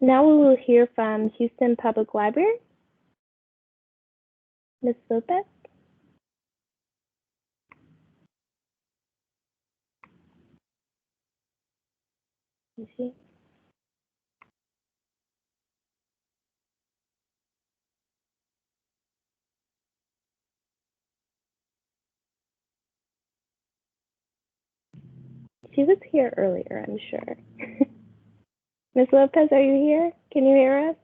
Now we will hear from Houston Public Library. Ms. Lopez. Is she? She was here earlier, I'm sure. Ms. Lopez, are you here? Can you hear us?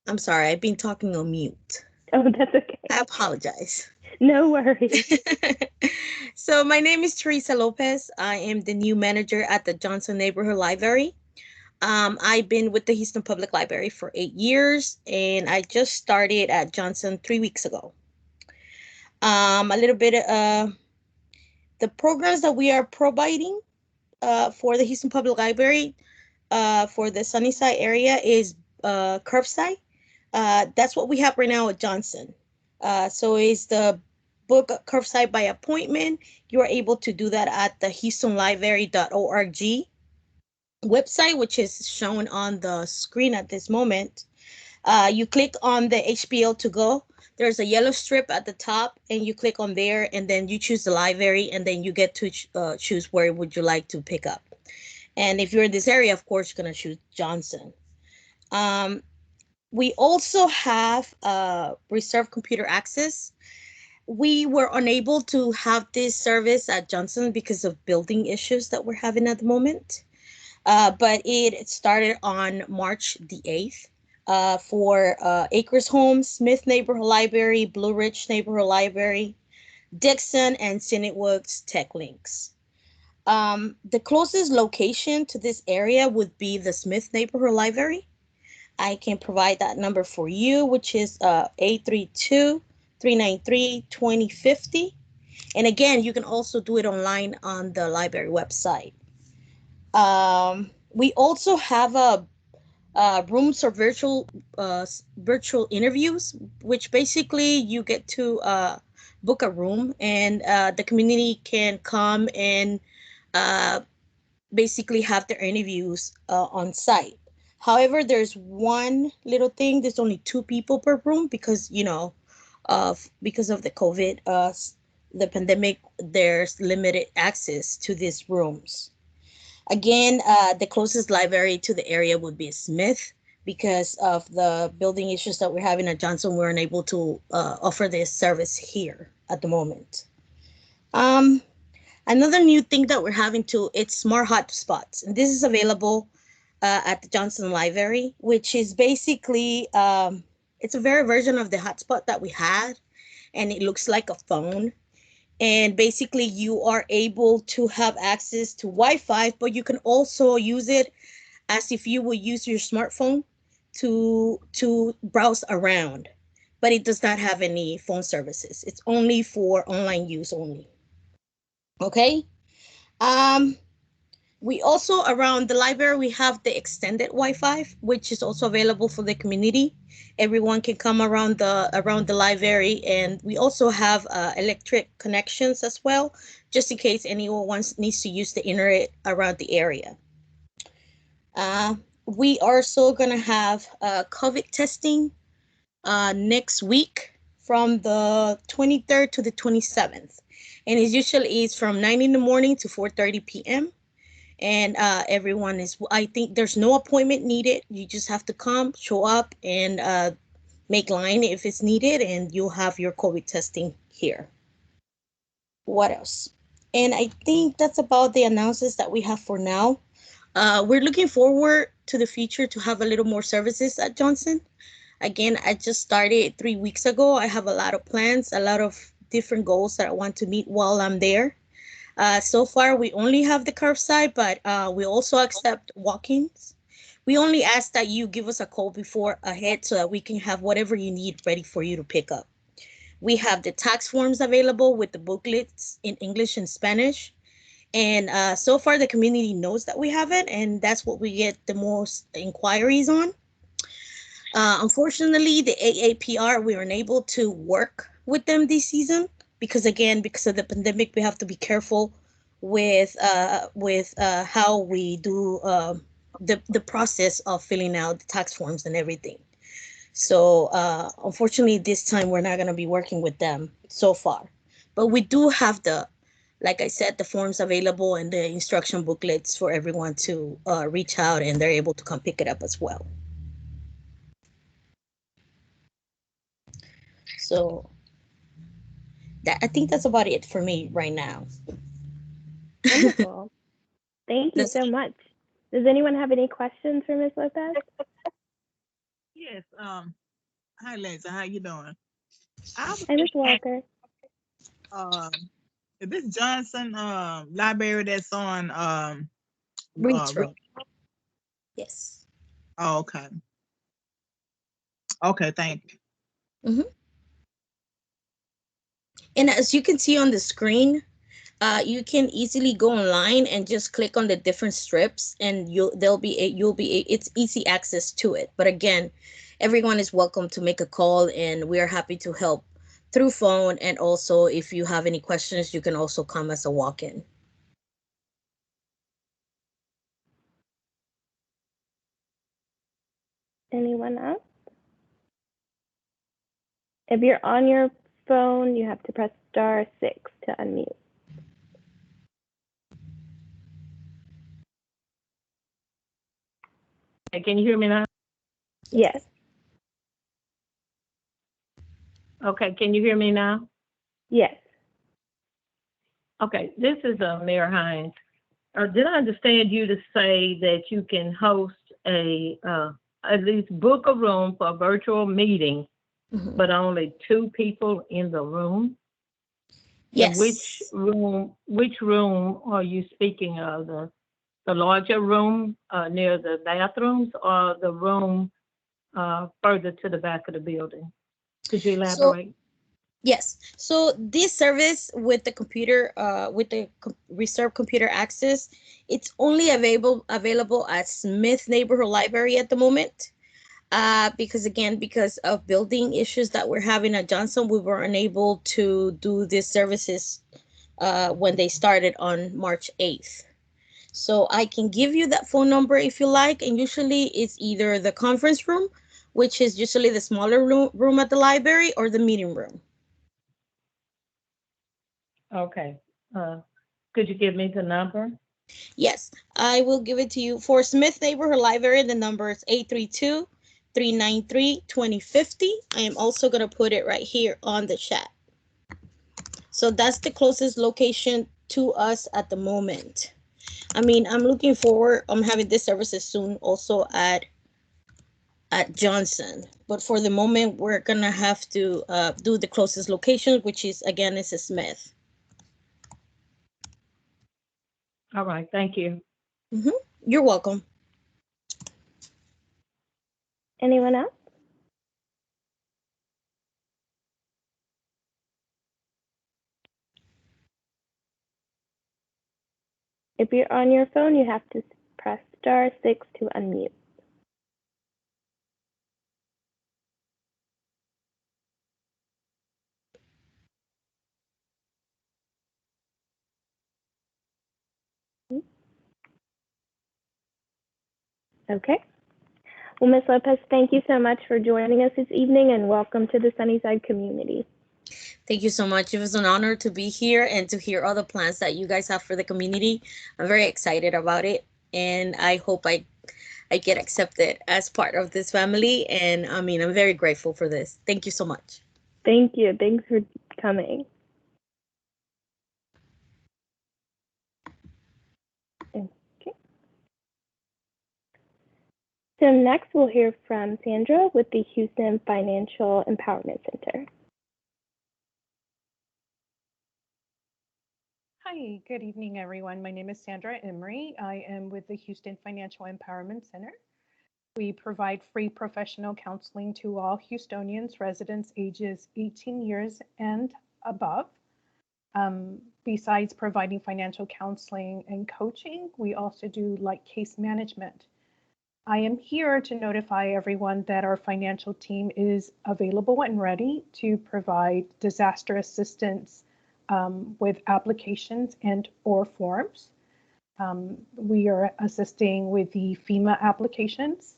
I'm sorry, I've been talking on mute. Oh, that's okay. I apologize. No worries. So my name is Teresa Lopez. I am the new manager at the Johnson Neighborhood Library. I've been with the Houston Public Library for 8 years, and I just started at Johnson 3 weeks ago. A little bit, the programs that we are providing for the Houston Public Library for the Sunnyside area is curbside. That's what we have right now at Johnson. So it's the book curbside by appointment. You are able to do that at the houstonlibrary.org website, which is shown on the screen at this moment. You click on the HBL to go. There's a yellow strip at the top, and you click on there, and then you choose the library, and then you get to choose where would you like to pick up. And if you're in this area, of course, you're going to choose Johnson. We also have reserved computer access. We were unable to have this service at Johnson because of building issues that we're having at the moment. But it started on March the 8th for Acres Homes, Smith Neighborhood Library, Blue Ridge Neighborhood Library, Dixon, and Scenic Woods Tech Links. The closest location to this area would be the Smith Neighborhood Library. I can provide that number for you, which is 832-393-2050. And again, you can also do it online on the library website. We also have rooms for virtual interviews, which basically you get to book a room, and the community can come and basically have their interviews on site. However, there's one little thing. There's only 2 people per room because, because of the COVID, the pandemic, there's limited access to these rooms. Again, the closest library to the area would be Smith. Because of the building issues that we're having at Johnson, we're unable to offer this service here at the moment. Another new thing that we're having too, it's smart hotspots. And this is available at the Johnson Library, which is basically, it's a very version of the hotspot that we had, and it looks like a phone. And basically you are able to have access to Wi-Fi, but you can also use it as if you would use your smartphone to browse around. But it does not have any phone services. It's only for online use only. Okay. We also, around the library, we have the extended Wi-Fi, which is also available for the community. Everyone can come around the library, and we also have electric connections as well, just in case anyone needs to use the internet around the area. We are also gonna have COVID testing next week from the 23rd to the 27th, and it usually is from 9 in the morning to 4:30 p.m. And everyone is, I think there's no appointment needed. You just have to come, show up, and make line if it's needed, and you'll have your COVID testing here. What else? And I think that's about the announcements that we have for now. We're looking forward to the future to have a little more services at Johnson. Again, I just started 3 weeks ago. I have a lot of plans, a lot of different goals that I want to meet while I'm there. So far, we only have the curbside, but we also accept walk-ins. We only ask that you give us a call before ahead so that we can have whatever you need ready for you to pick up. We have the tax forms available with the booklets in English and Spanish. And so far, the community knows that we have it, and that's what we get the most inquiries on. Unfortunately, the AAPR, we were unable to work with them this season because, again, because of the pandemic, we have to be careful with how we do the process of filling out the tax forms and everything. So unfortunately, this time we're not going to be working with them so far. But we do have like I said, the forms available and the instruction booklets for everyone to reach out, and they're able to come pick it up as well. So I think that's about it for me right now. Wonderful. Thank you so much. Does anyone have any questions for Ms. Lopez? Yes. Hi, Lisa. How you doing? Hi, Ms. Walker. Is this Johnson library that's on Reach Road? Yes. Oh, okay. Okay, thank you. Mm-hmm. And as you can see on the screen, you can easily go online and just click on the different strips, and it's easy access to it. But again, everyone is welcome to make a call, and we are happy to help through phone. And also, if you have any questions, you can also come as a walk-in. Anyone else? If you're on your phone, you have to press *6 to unmute. Hey, can you hear me now? Yes. Okay, can you hear me now? Yes. Okay, this is Mayor Hines. Did I understand you to say that you can host at least book a room for a virtual meeting, but only 2 people in the room? Yes. And which room are you speaking of? The larger room near the bathrooms, or the room further to the back of the building? Could you elaborate? Yes. So this service with the computer, with the reserved computer access, it's only available at Smith Neighborhood Library at the moment. Because of building issues that we're having at Johnson, we were unable to do these services when they started on March 8th. So I can give you that phone number if you like, and usually it's either the conference room, which is usually the smaller room at the library, or the meeting room. Okay. Could you give me the number? Yes, I will give it to you. For Smith Neighborhood Library, the number is 832-393-2050. I am also going to put it right here on the chat. So that's the closest location to us at the moment. I mean, I'm looking forward. I'm having this services soon also at Johnson. But for the moment, we're going to have to do the closest location, which is, again, is a Smith. All right, thank you. You're welcome. Anyone else? If you're on your phone, you have to press *6 to unmute. Okay. Well, Ms. Lopez, thank you so much for joining us this evening, and welcome to the Sunnyside community. Thank you so much. It was an honor to be here and to hear all the plans that you guys have for the community. I'm very excited about it, and I hope I get accepted as part of this family. And I mean, I'm very grateful for this. Thank you so much. Thank you. Thanks for coming. Okay. So next we'll hear from Sandra with the Houston Financial Empowerment Center. Hi, good evening, everyone. My name is Sandra Emery. I am with the Houston Financial Empowerment Center. We provide free professional counseling to all Houstonians, residents ages 18 years and above. Besides providing financial counseling and coaching, we also do like case management. I am here to notify everyone that our financial team is available and ready to provide disaster assistance with applications and/or forms. We are assisting with the FEMA applications,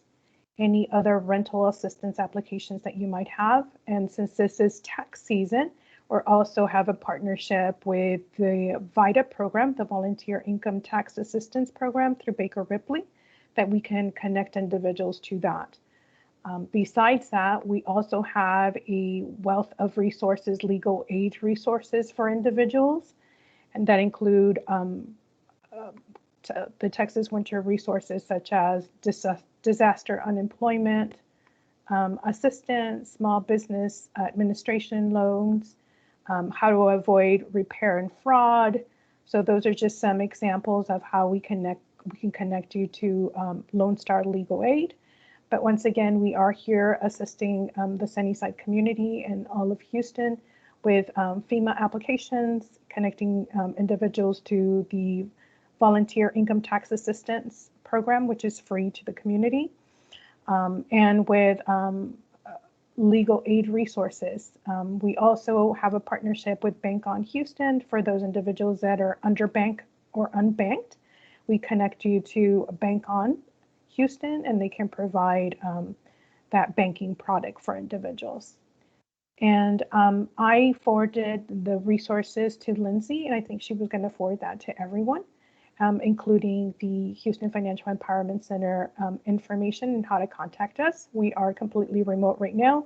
any other rental assistance applications that you might have. And since this is tax season, we also have a partnership with the VITA program, the Volunteer Income Tax Assistance Program through Baker Ripley, that we can connect individuals to that. Besides that, we also have a wealth of resources, legal aid resources for individuals, and that include the Texas winter resources such as disaster unemployment, assistance, small business administration loans, how to avoid repair and fraud. So those are just some examples of how we can connect you to Lone Star Legal Aid. But once again, we are here assisting the Sunnyside community and all of Houston with FEMA applications, connecting individuals to the Volunteer Income Tax Assistance Program, which is free to the community, and with legal aid resources. We also have a partnership with Bank on Houston for those individuals that are underbanked or unbanked. We connect you to Bank on Houston, and they can provide that banking product for individuals. And I forwarded the resources to Lindsay, and I think she was going to forward that to everyone, including the Houston Financial Empowerment Center information and how to contact us. We are completely remote right now.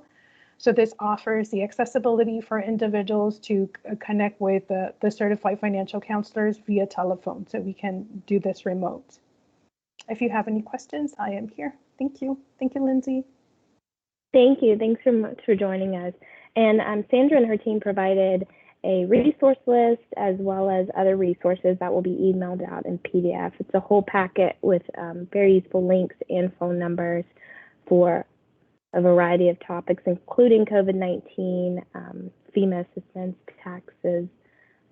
So this offers the accessibility for individuals to connect with the certified financial counselors via telephone, so we can do this remote. If you have any questions, I am here. Thank you. Thank you, Lindsay. Thank you. Thanks so much for joining us. And Sandra and her team provided a resource list as well as other resources that will be emailed out in PDF. It's a whole packet with very useful links and phone numbers for a variety of topics, including COVID-19, FEMA assistance, taxes.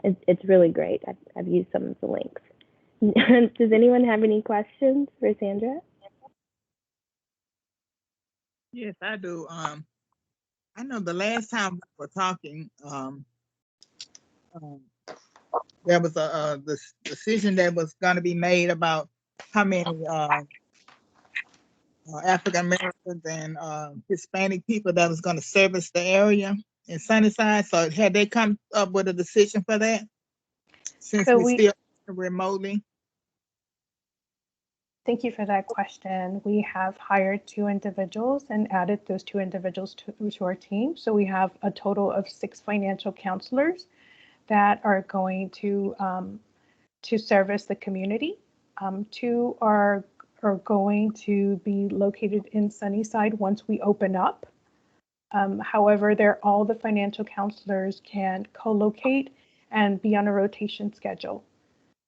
It's really great. I've used some of the links. Does anyone have any questions for Sandra? Yes, I do. I know the last time we were talking, there was the decision that was going to be made about how many African Americans and Hispanic people that was going to service the area in Sunnyside. So had they come up with a decision for that? Since So we still remotely. Thank you for that question. We have hired 2 individuals and added those 2 individuals to our team. So we have a total of 6 financial counselors that are going to service the community. 2 are going to be located in Sunnyside once we open up. However, all the financial counselors can co-locate and be on a rotation schedule.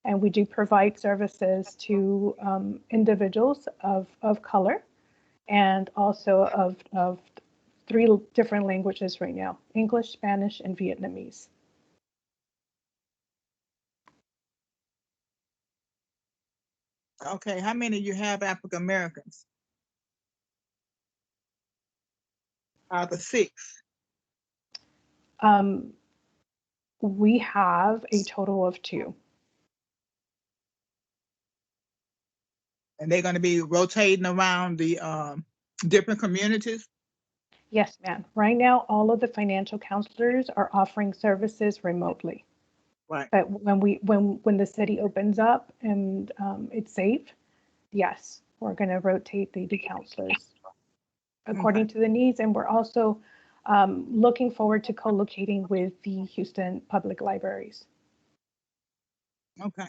And we do provide services to individuals of color and also of 3 different languages right now: English, Spanish, and Vietnamese. Okay, how many you have African Americans? Out of 6. We have a total of 2. And they're going to be rotating around the different communities? Yes, ma'am. Right now, all of the financial counselors are offering services remotely. Right. But when the city opens up and it's safe, yes, we're going to rotate the counselors according to the needs. And we're also looking forward to co-locating with the Houston Public Libraries. Okay,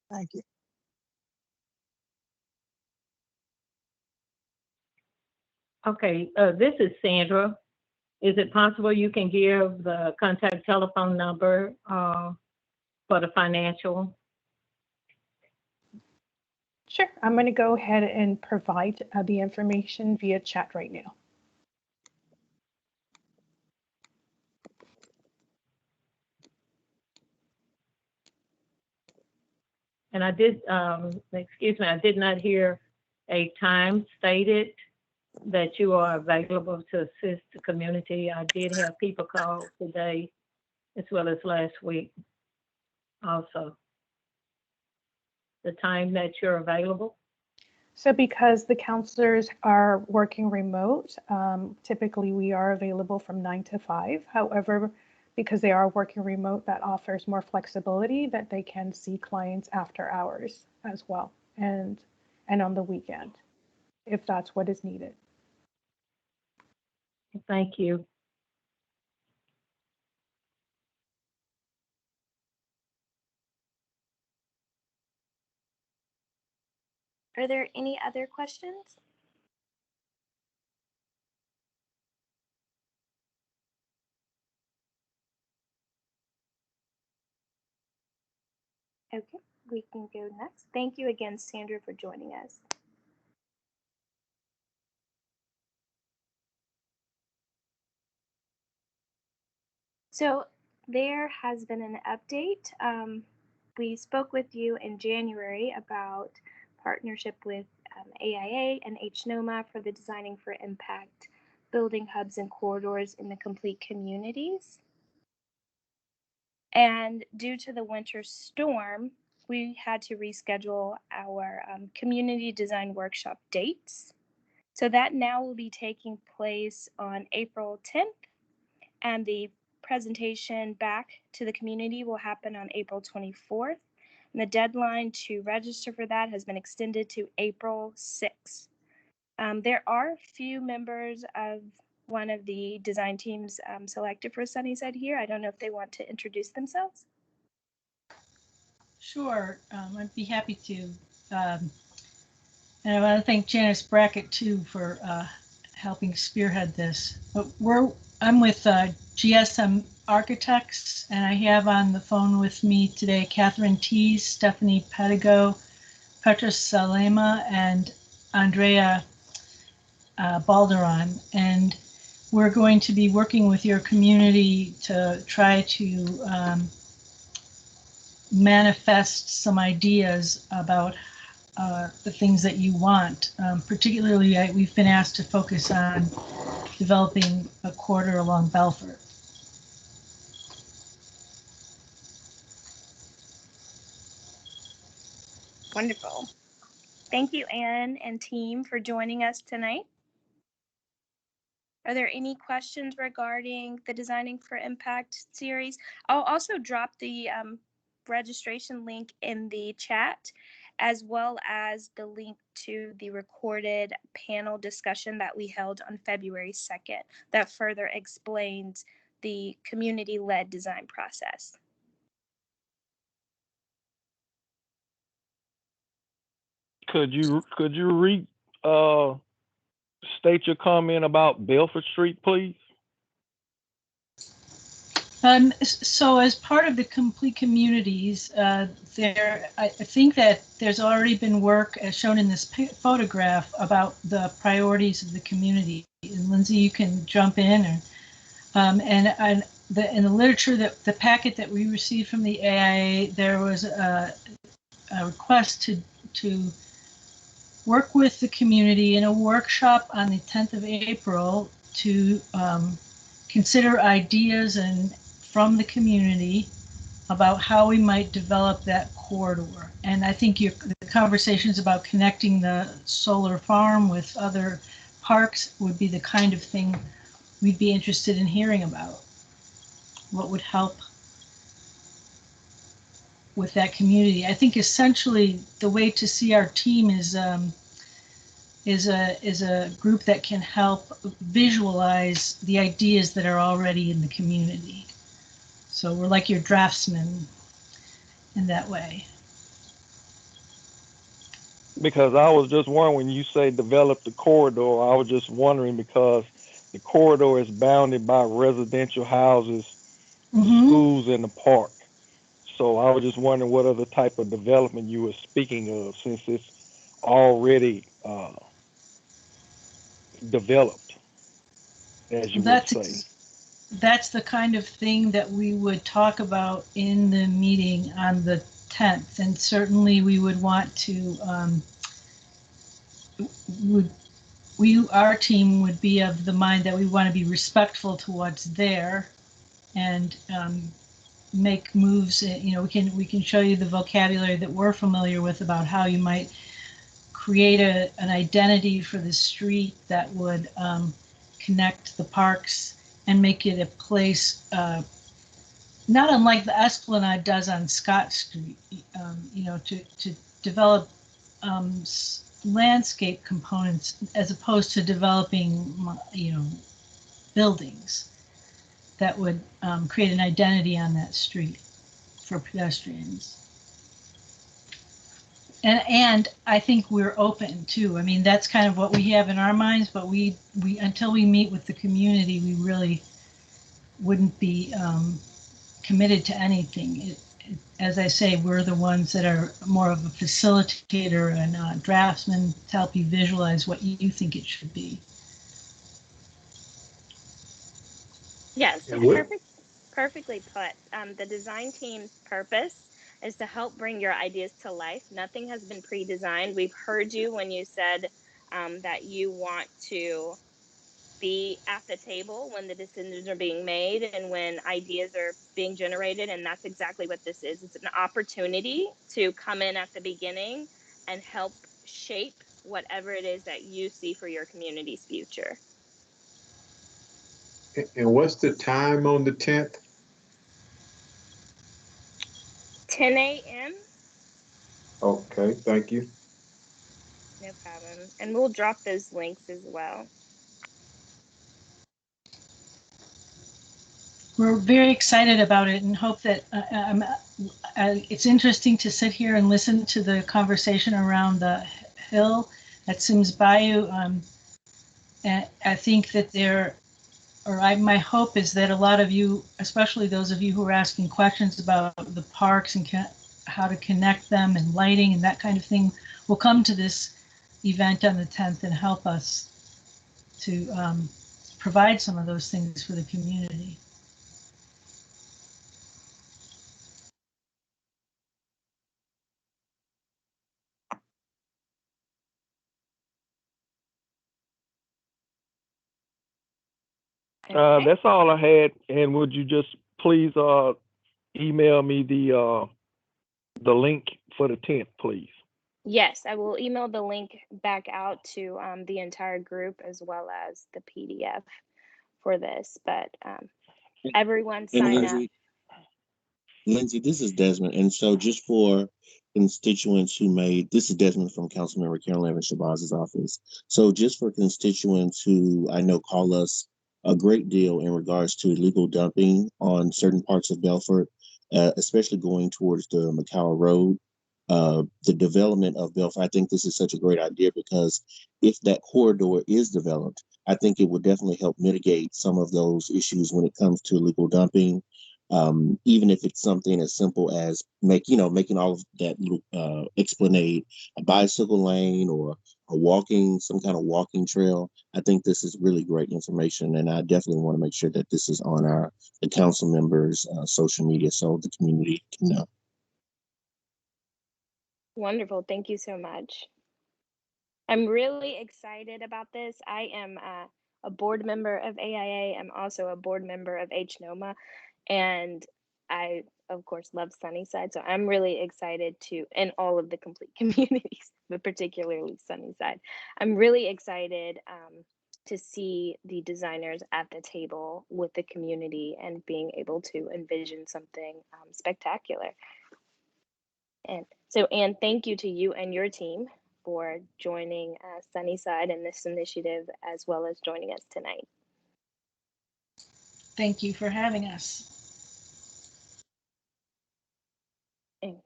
thank you. Okay, this is Sandra. Is it possible you can give the contact telephone number for the financial? Sure, I'm going to go ahead and provide the information via chat right now. And I did, excuse me, I did not hear a time stated that you are available to assist the community. I did have people call today as well as last week also. the time that you're available? So because the counselors are working remote, typically we are available from 9 to 5. However, because they are working remote, that offers more flexibility that they can see clients after hours as well, and on the weekend, if that's what is needed. Thank you. Are there any other questions? Okay, we can go next. Thank you again, Sandra, for joining us. So there has been an update. We spoke with you in January about partnership with AIA and HNOMA for the Designing for Impact building hubs and corridors in the complete communities. And due to the winter storm, we had to reschedule our community design workshop dates. So that now will be taking place on April 10th, and the presentation back to the community will happen on April 24th. And the deadline to register for that has been extended to April 6th. There are few members of one of the design teams selected for Sunnyside here. I don't know if they want to introduce themselves. Sure, I'd be happy to. And I want to thank Janice Brackett too for helping spearhead this. But I'm with GSM Architects, and I have on the phone with me today Catherine Tees, Stephanie Pedigo, Petra Salema, and Andrea Balderon. And we're going to be working with your community to try to manifest some ideas about the things that you want. Particularly, we've been asked to focus on developing a corridor along Belfort. Wonderful. Thank you, Anne and team, for joining us tonight. Are there any questions regarding the Designing for Impact series? I'll also drop the registration link in the chat, as well as the link to the recorded panel discussion that we held on February 2nd that further explains the community-led design process. Could you state your comment about Belford Street, please? So as part of the complete communities, I think that there's already been work, as shown in this photograph, about the priorities of the community. And Lindsay, you can jump in. In the literature, the packet that we received from the AIA, there was a request to work with the community in a workshop on the 10th of April to consider ideas from the community about how we might develop that corridor. And I think the conversations about connecting the solar farm with other parks would be the kind of thing we'd be interested in hearing about. What would help with that community? I think essentially the way to see our team is a group that can help visualize the ideas that are already in the community. So we're like your draftsmen in that way. Because I was just wondering, when you say develop the corridor, I was just wondering because the corridor is bounded by residential houses, schools, and the park. So I was just wondering what other type of development you were speaking of, since it's already developed, as you would say. That's the kind of thing that we would talk about in the meeting on the 10th, and certainly we would want to, our team would be of the mind that we want to be respectful to what's there, and make moves. We can show you the vocabulary that we're familiar with about how you might create an identity for the street that would connect the parks and make it a place not unlike the Esplanade does on Scott Street, to develop landscape components as opposed to developing, buildings that would create an identity on that street for pedestrians. And I think we're open too. I mean, that's kind of what we have in our minds, but we until we meet with the community, we really wouldn't be committed to anything. As I say, we're the ones that are more of a facilitator and a draftsman to help you visualize what you think it should be. Yes, perfectly put. The design team's purpose is to help bring your ideas to life. Nothing has been pre-designed. We've heard you when you said that you want to be at the table when the decisions are being made and when ideas are being generated. And that's exactly what this is. It's an opportunity to come in at the beginning and help shape whatever it is that you see for your community's future. And what's the time on the 10th? 10 a.m. Okay, thank you. No problem. And we'll drop those links as well. We're very excited about it and hope that it's interesting to sit here and listen to the conversation around the hill at Sims Bayou. And I think that my hope is that a lot of you, especially those of you who are asking questions about the parks and how to connect them and lighting and that kind of thing, will come to this event on the 10th and help us to provide some of those things for the community. That's all I had. And would you just please email me the link for the 10th, please? Yes, I will email the link back out to the entire group as well as the PDF for this. But everyone sign up. Lindsay, this is Desmond. And so just for constituents this is Desmond from Councilmember Carolyn Evans Shabazz's office. So just for constituents who I know call us a great deal in regards to illegal dumping on certain parts of Belfort, especially going towards the Macau Road, the development of Belfort, I think this is such a great idea because if that corridor is developed, I think it would definitely help mitigate some of those issues when it comes to illegal dumping. Even if it's something as simple as making all of that little esplanade a bicycle lane or some kind of walking trail. I think this is really great information, and I definitely want to make sure that this is on the council members' social media so the community can know. Wonderful. Thank you so much. I'm really excited about this. I am a board member of AIA. I'm also a board member of HNOMA. And I, of course, love Sunnyside. So I'm really excited and all of the complete communities, but particularly Sunnyside. I'm really excited to see the designers at the table with the community and being able to envision something spectacular. And so, Anne, thank you to you and your team for joining Sunnyside in this initiative, as well as joining us tonight. Thank you for having us. And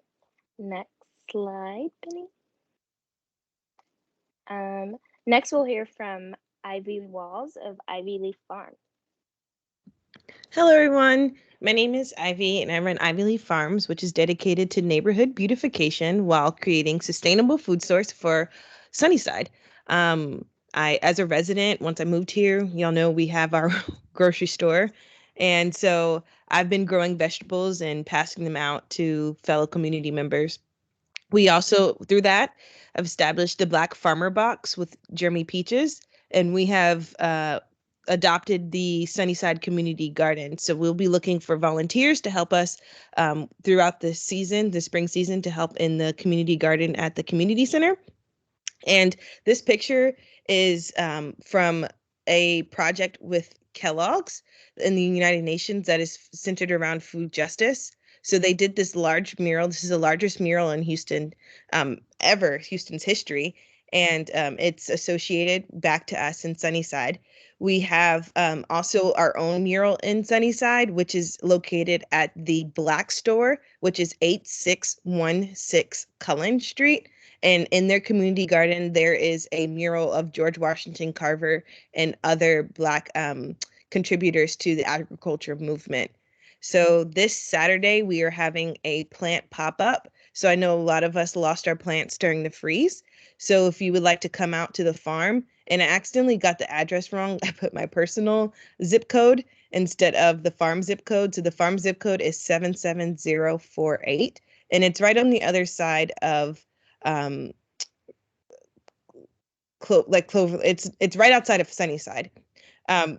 next slide, Penny. Next, we'll hear from Ivy Walls of Ivy Leaf Farm. Hello, everyone. My name is Ivy, and I run Ivy Leaf Farms, which is dedicated to neighborhood beautification while creating sustainable food source for Sunnyside. As a resident, once I moved here, y'all know we have our grocery store. And so I've been growing vegetables and passing them out to fellow community members. We also, through that, have established the Black Farmer Box with Jeremy Peaches, and we have adopted the Sunnyside Community Garden. So we'll be looking for volunteers to help us throughout the season, the spring season, to help in the community garden at the community center. And this picture is from a project with Kellogg's in the United Nations that is centered around food justice. So they did this large mural. This is the largest mural in Houston ever, Houston's history. And it's associated back to us in Sunnyside. We have also our own mural in Sunnyside, which is located at the Black Store, which is 8616 Cullen Street. And in their community garden, there is a mural of George Washington Carver and other Black contributors to the agriculture movement. So this Saturday, we are having a plant pop-up. So I know a lot of us lost our plants during the freeze. So if you would like to come out to the farm, and I accidentally got the address wrong, I put my personal zip code instead of the farm zip code. So the farm zip code is 77048, and it's right on the other side of Clover. It's right outside of Sunnyside.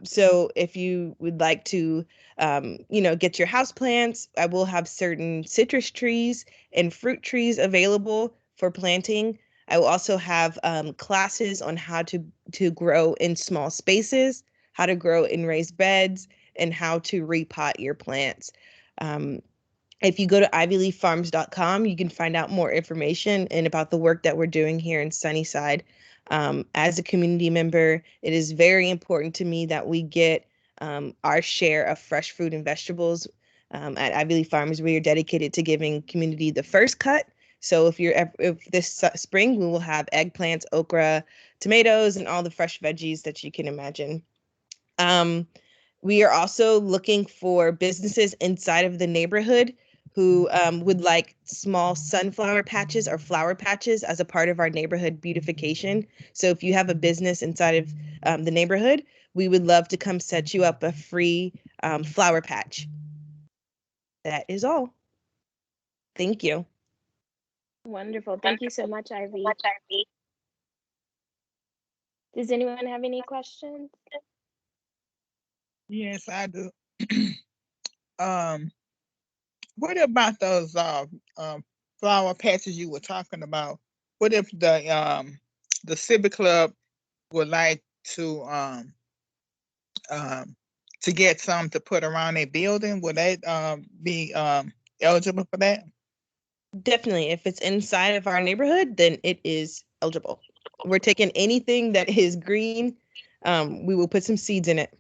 So if you would like to, get your house plants, I will have certain citrus trees and fruit trees available for planting. I will also have classes on how to grow in small spaces, how to grow in raised beds, and how to repot your plants. If you go to ivyleaffarms.com, you can find out more information and about the work that we're doing here in Sunnyside. As a community member, it is very important to me that we get our share of fresh fruit and vegetables. At Ivy Leaf Farms, we are dedicated to giving community the first cut. So if this spring, we will have eggplants, okra, tomatoes, and all the fresh veggies that you can imagine. We are also looking for businesses inside of the neighborhood who would like small sunflower patches or flower patches as a part of our neighborhood beautification. So if you have a business inside of the neighborhood, we would love to come set you up a free flower patch. That is all. Thank you. Wonderful. Thank you so much, Ivy. Does anyone have any questions? Yes, I do. What about those flower patches you were talking about? What if the Civic Club would like to get some to put around a building? Would they be eligible for that? Definitely. If it's inside of our neighborhood, then it is eligible. We're taking anything that is green. We will put some seeds in it.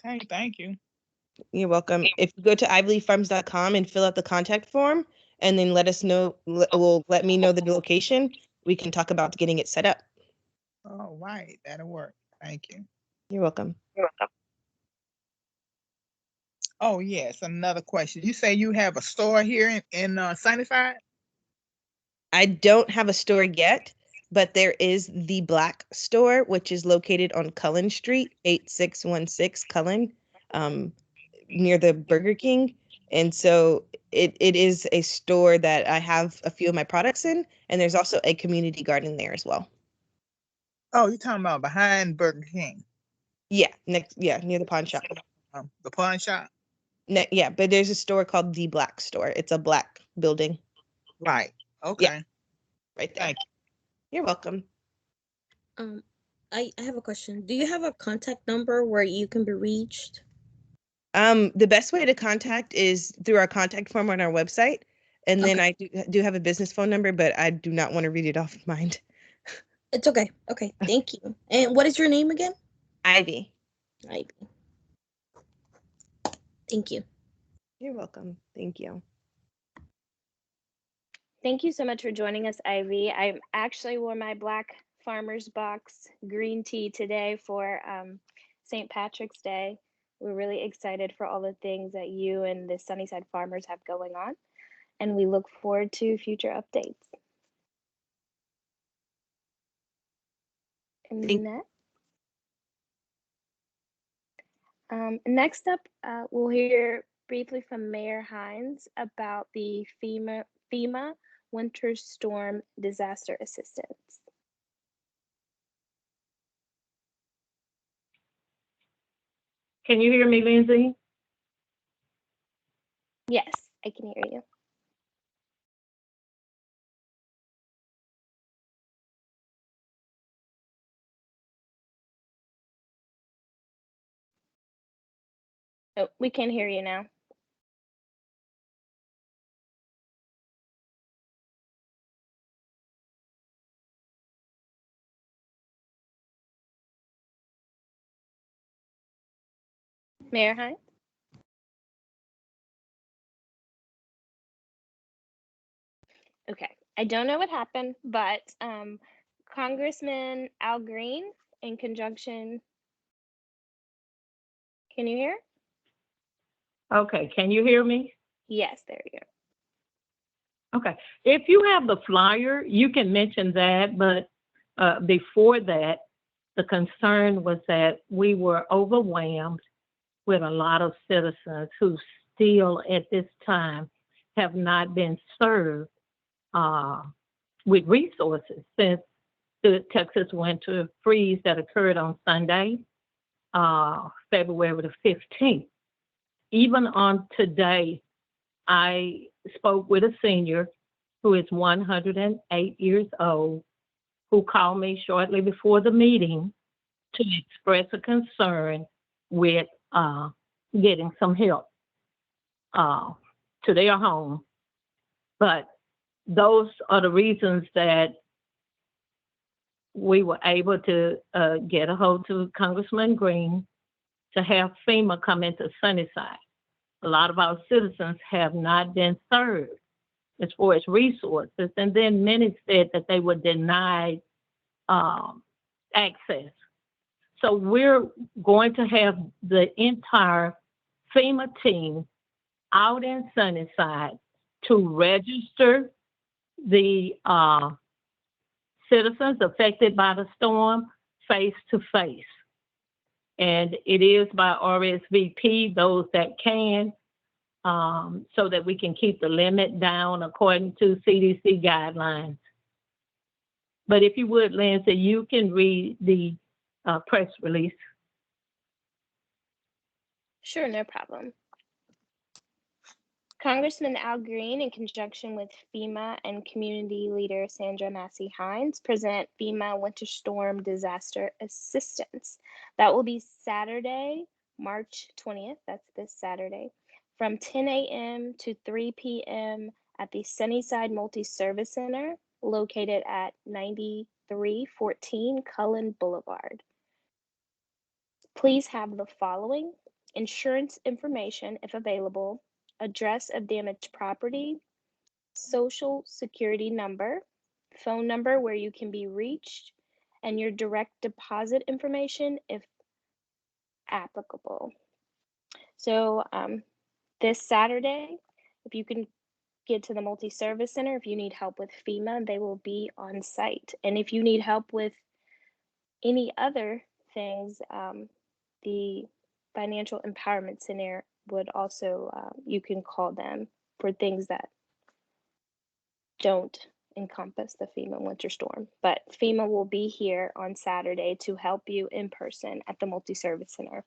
Okay, thank you. You're welcome. If you go to ivyleaffarms.com and fill out the contact form, and then let me know the location, we can talk about getting it set up. All right, that'll work. Thank you. You're welcome. Oh yes, another question. You say you have a store here in Sunnyside? I don't have a store yet, but there is the Black Store, which is located on Cullen Street, 8616 Cullen, near the Burger King. And so it is a store that I have a few of my products in, and there's also a community garden there as well. Oh, you're talking about behind Burger King? Yeah, near the pawn shop. The pawn shop? Yeah, but there's a store called the Black Store. It's a black building. Right. Okay. Yeah, right there. Thank you. You're welcome. I have a question. Do you have a contact number where you can be reached? The best way to contact is through our contact form on our website. And then I do have a business phone number, but I do not want to read it off of mind. It's okay. Okay, thank you. And what is your name again? Ivy. Ivy. Thank you. You're welcome. Thank you. Thank you so much for joining us, Ivy. I actually wore my Black Farmers Box green tea today for St. Patrick's Day. We're really excited for all the things that you and the Sunnyside farmers have going on, and we look forward to future updates. Next up, we'll hear briefly from Mayor Hines about the FEMA Winter Storm Disaster Assistance. Can you hear me, Lindsay? Yes, I can hear you. Oh, we can hear you now. Mayor Hines? Okay, I don't know what happened, but Congressman Al Green, in conjunction, can you hear? Okay, can you hear me? Yes, there you go. Okay, if you have the flyer, you can mention that, but before that, the concern was that we were overwhelmed with a lot of citizens who still at this time have not been served with resources since the Texas winter freeze that occurred on Sunday, February the 15th. Even on today, I spoke with a senior who is 108 years old, who called me shortly before the meeting to express a concern with getting some help to their home. But those are the reasons that we were able to get a hold to Congressman Green to have FEMA come into Sunnyside. A lot of our citizens have not been served as far as resources, and then many said that they were denied access. So we're going to have the entire FEMA team out in Sunnyside to register the citizens affected by the storm face to face. And it is by RSVP, those that can, so that we can keep the limit down according to CDC guidelines. But if you would, Lindsay, you can read the press release. Sure, no problem. Congressman Al Green, in conjunction with FEMA and community leader Sandra Massey Hines, present FEMA Winter Storm Disaster Assistance. That will be Saturday, March 20th, that's this Saturday, from 10 a.m. to 3 p.m. at the Sunnyside Multi-Service Center, located at 9314 Cullen Boulevard. Please have the following: insurance information, if available, address of damaged property, social security number, phone number where you can be reached, and your direct deposit information if applicable. So this Saturday, if you can get to the multi-service center, if you need help with FEMA, they will be on site. And if you need help with any other things, the Financial Empowerment Center would also, you can call them for things that don't encompass the FEMA winter storm. But FEMA will be here on Saturday to help you in person at the multi-service center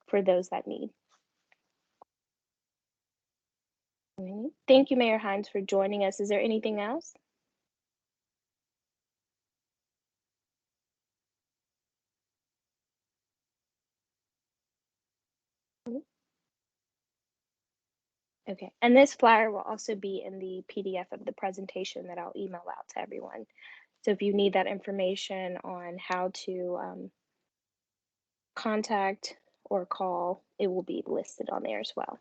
for those that need. Thank you, Mayor Hines, for joining us. Is there anything else? Okay, and this flyer will also be in the PDF of the presentation that I'll email out to everyone. So if you need that information on how to contact or call, it will be listed on there as well.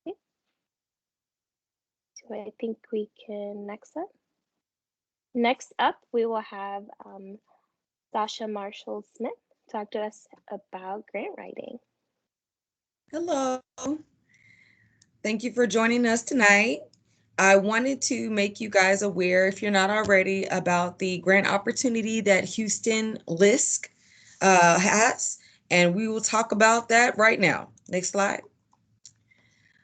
Okay. So I think we can next up, we will have Sasha Marshall-Smith talk to us about grant writing. Hello. Thank you for joining us tonight. I wanted to make you guys aware, if you're not already, about the grant opportunity that Houston LISC has, and we will talk about that right now. Next slide.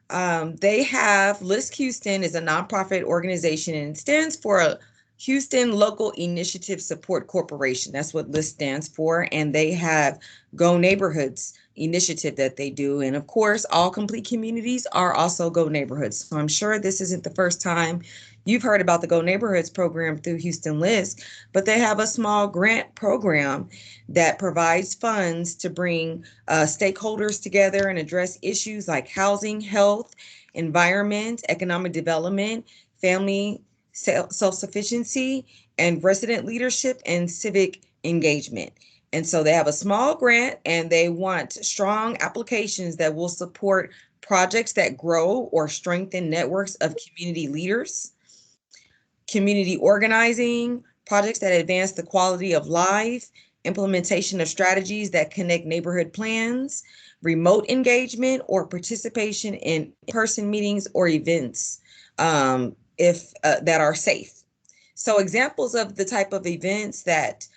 They have, LISC Houston is a nonprofit organization and stands for Houston Local Initiative Support Corporation. That's what LISC stands for. And they have Go Neighborhoods initiative that they do. And of course, all complete communities are also Go Neighborhoods. So I'm sure this isn't the first time you've heard about the Go Neighborhoods program through Houston LISC, but they have a small grant program that provides funds to bring stakeholders together and address issues like housing, health, environment, economic development, family self-sufficiency, and resident leadership and civic engagement. And so they have a small grant and they want strong applications that will support projects that grow or strengthen networks of community leaders, community organizing, projects that advance the quality of life, implementation of strategies that connect neighborhood plans, remote engagement, or participation in in-person meetings or events that are safe. So examples of the type of events that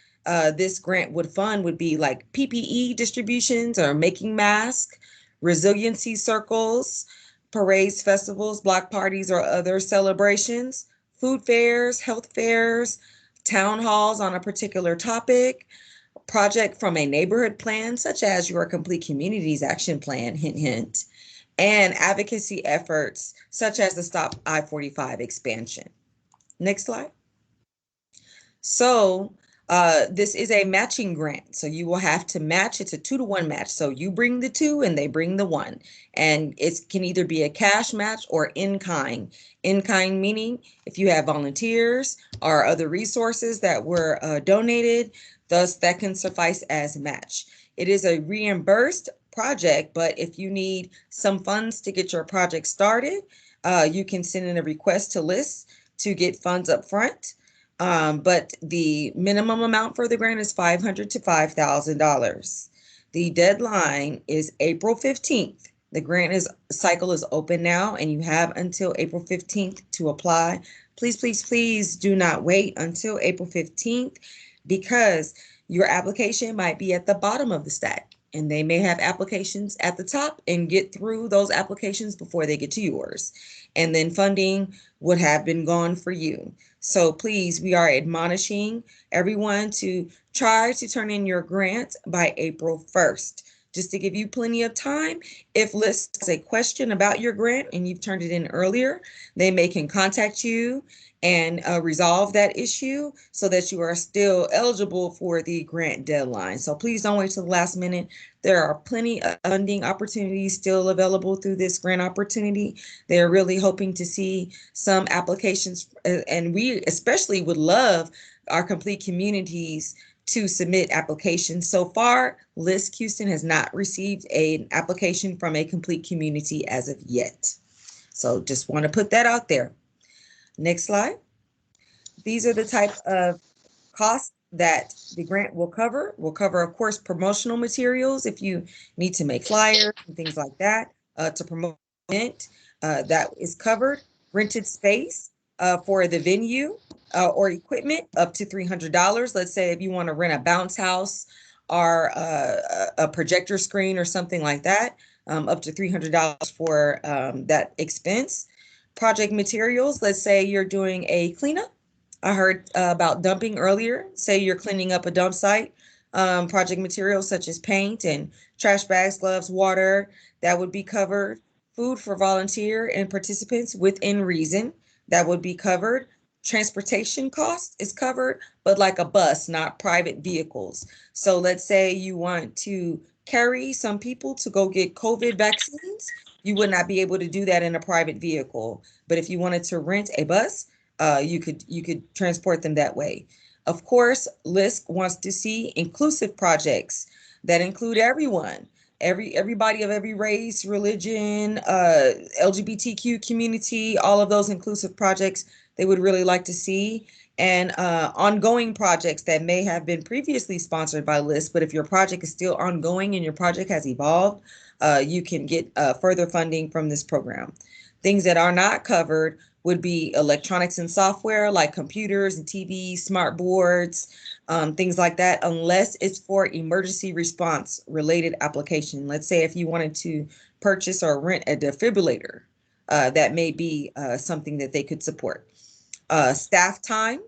this grant would fund would be like PPE distributions or making masks, resiliency circles, parades, festivals, block parties, or other celebrations, food fairs, health fairs, town halls on a particular topic, project from a neighborhood plan, such as your Complete Communities Action Plan, hint, hint, and advocacy efforts, such as the Stop I-45 expansion. Next slide. So this is a matching grant. So you will have to match. It's a 2-to-1 match. So you bring the 2 and they bring the 1. And it can either be a cash match or in-kind. In-kind meaning if you have volunteers or other resources that were donated, thus that can suffice as match. It is a reimbursed project, but if you need some funds to get your project started, you can send in a request to LISC to get funds up front. But the minimum amount for the grant is $500 to $5,000. The deadline is April 15th. The grant cycle is open now, and you have until April 15th to apply. Please, please, please do not wait until April 15th because your application might be at the bottom of the stack, and they may have applications at the top and get through those applications before they get to yours. And then funding would have been gone for you. So please, we are admonishing everyone to try to turn in your grant by April 1st. Just to give you plenty of time, if LISC has a question about your grant and you've turned it in earlier, they can contact you and resolve that issue so that you are still eligible for the grant deadline. So please don't wait till the last minute. There are plenty of funding opportunities still available through this grant opportunity. They're really hoping to see some applications, and we especially would love our complete communities to submit applications. So far, LISC Houston has not received an application from a complete community as of yet. So just want to put that out there. Next slide. These are the type of costs that the grant will cover. Will cover, of course, promotional materials if you need to make flyers and things like that to promote the event. That is covered. Rented space for the venue or equipment up to $300. Let's say if you want to rent a bounce house or a projector screen or something like that, up to $300 for that expense. Project materials, let's say you're doing a cleanup. I heard about dumping earlier. Say you're cleaning up a dump site. Project materials such as paint and trash bags, gloves, water, that would be covered. Food for volunteer and participants within reason, that would be covered. Transportation cost is covered, but like a bus, not private vehicles. So let's say you want to carry some people to go get COVID vaccines. You would not be able to do that in a private vehicle. But if you wanted to rent a bus, you could transport them that way. Of course, LISC wants to see inclusive projects that include everyone, everybody of every race, religion, LGBTQ community, all of those inclusive projects they would really like to see, and ongoing projects that may have been previously sponsored by LISC, but if your project is still ongoing and your project has evolved, you can get further funding from this program. Things that are not covered would be electronics and software like computers and TVs, smart boards, things like that, unless it's for emergency response related application. Let's say if you wanted to purchase or rent a defibrillator, that may be something that they could support. Staff time,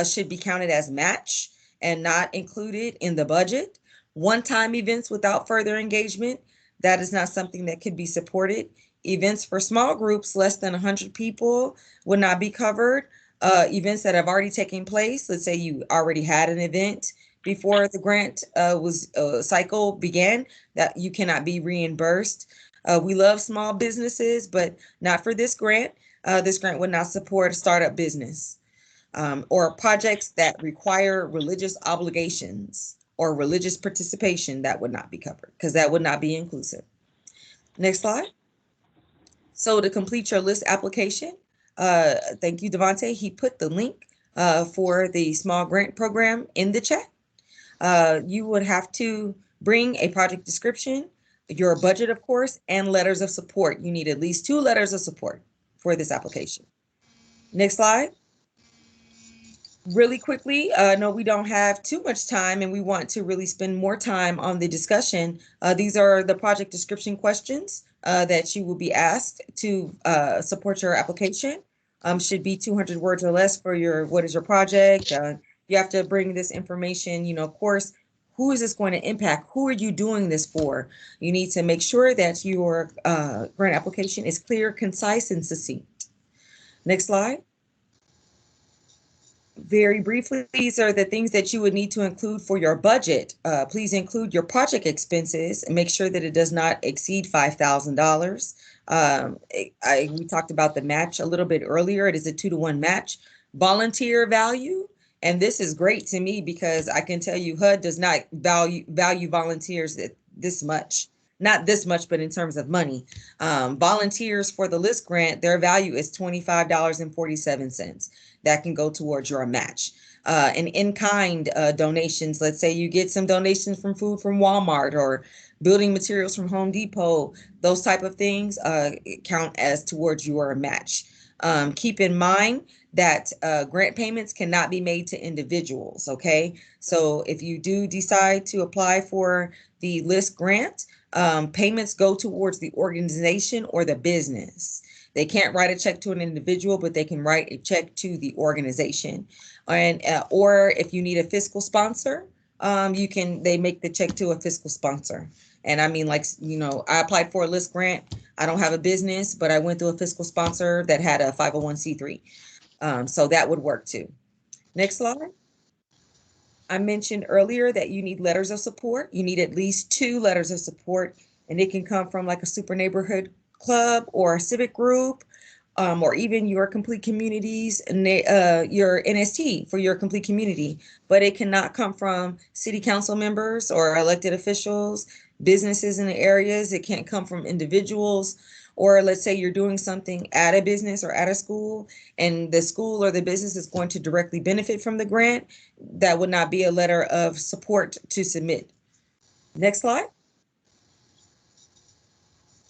should be counted as match and not included in the budget. One-time events without further engagement, that is not something that could be supported. Events for small groups, less than 100 people, would not be covered. Events that have already taken place, let's say you already had an event before the grant cycle began, that you cannot be reimbursed. We love small businesses, but not for this grant. This grant would not support a startup business or projects that require religious obligations or religious participation. That would not be covered because that would not be inclusive. Next slide. So to complete your LISC application, thank you, Devontae. He put the link for the small grant program in the chat. You would have to bring a project description, your budget, of course, and letters of support. You need at least 2 letters of support for this application. Next slide. Really quickly, no, we don't have too much time and we want to really spend more time on the discussion. These are the project description questions that you will be asked to support your application. Should be 200 words or less for your, what is your project? You have to bring this information, you know, of course, who is this going to impact? Who are you doing this for? You need to make sure that your grant application is clear, concise, and succinct. Next slide. Very briefly, these are the things that you would need to include for your budget. Please include your project expenses and make sure that it does not exceed $5,000. We talked about the match a little bit earlier. It is a 2-to-1 match. Volunteer value, and this is great to me because I can tell you HUD does not value volunteers this much. Not this much, but in terms of money. Volunteers for the LISC grant, their value is $25.47. That can go towards your match. And in-kind donations, let's say you get some donations from food from Walmart or building materials from Home Depot, those type of things count as towards your match. Keep in mind that grant payments cannot be made to individuals, okay? So if you do decide to apply for the LISC grant, payments go towards the organization or the business. They can't write a check to an individual, but they can write a check to the organization. And or if you need a fiscal sponsor, they make the check to a fiscal sponsor. And I mean, like, you know, I applied for a LISC grant. I don't have a business, but I went through a fiscal sponsor that had a 501c3. So that would work too. Next slide. I mentioned earlier that you need letters of support. You need at least 2 letters of support, and it can come from like a super neighborhood club or a civic group, or even your complete communities, your NST for your complete community. But it cannot come from city council members or elected officials, businesses in the areas. It can't come from individuals. Or let's say you're doing something at a business or at a school, and the school or the business is going to directly benefit from the grant. That would not be a letter of support to submit. Next slide.